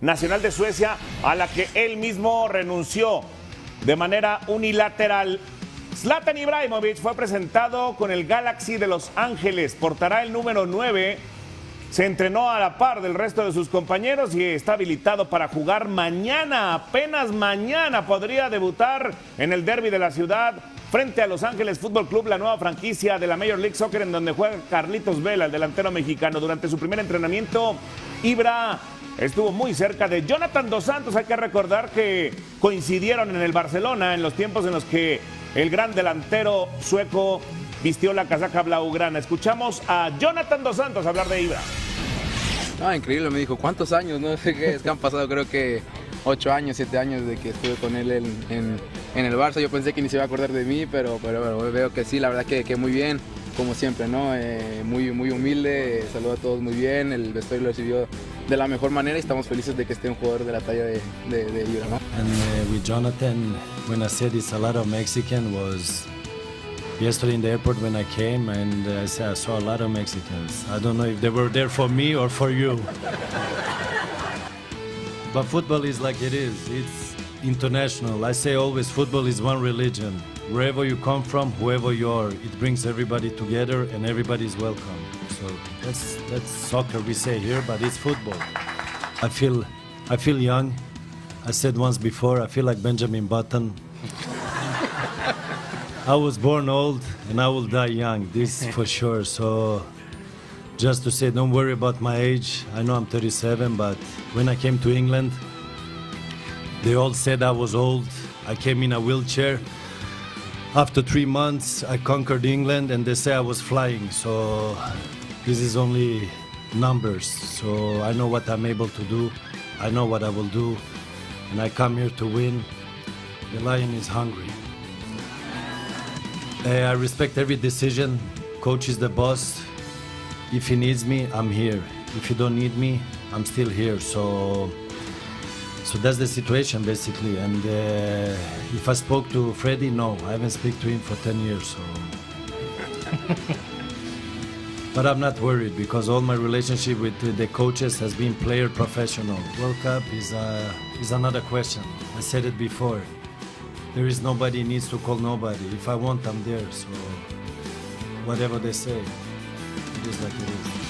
nacional de Suecia a la que él mismo renunció de manera unilateral. Zlatan Ibrahimovic fue presentado con el Galaxy de Los Ángeles, portará el número 9. Se entrenó a la par del resto de sus compañeros y está habilitado para jugar mañana. Apenas mañana podría debutar en el derbi de la ciudad frente a Los Ángeles Fútbol Club, la nueva franquicia de la Major League Soccer, en donde juega Carlitos Vela, el delantero mexicano. Durante su primer entrenamiento, Ibra estuvo muy cerca de Jonathan Dos Santos. Hay que recordar que coincidieron en el Barcelona en los tiempos en los que el gran delantero sueco vistió la casaca blaugrana. Escuchamos a Jonathan Dos Santos hablar de Ibra. Increíble, me dijo, ¿cuántos años? No sé qué, es que han pasado creo que 8 años, 7 años de que estuve con él en el Barça. Yo pensé que ni se iba a acordar de mí, pero veo que sí, la verdad que muy bien, como siempre, ¿no? Muy humilde, saludó a todos muy bien, el vestuario lo recibió de la mejor manera y estamos felices de que esté un jugador de la talla de Ibra, ¿no? And with Jonathan, when I said it's a lot of Mexican, was yesterday in the airport when I came, and I saw a lot of Mexicans. I don't know if they were there for me or for you. But football is like it is. It's international. I say always football is one religion. Wherever you come from, whoever you are, it brings everybody together and everybody is welcome. So that's soccer we say here, but it's football. I feel young. I said once before, I feel like Benjamin Button. I was born old and I will die young, this for sure. So just to say, don't worry about my age. I know I'm 37, but when I came to England, they all said I was old. I came in a wheelchair. After 3 months, I conquered England and they say I was flying. So this is only numbers. So I know what I'm able to do. I know what I will do. And I come here to win. The lion is hungry. I respect every decision. Coach is the boss. If he needs me, I'm here. If he don't need me, I'm still here. So that's the situation basically. And if I spoke to Freddie, no, I haven't spoken to him for 10 years. So. But I'm not worried because all my relationship with the coaches has been player professional. World Cup is another question. I said it before. There is nobody needs to call nobody. If I want, I'm there. So whatever they say, it is like it is.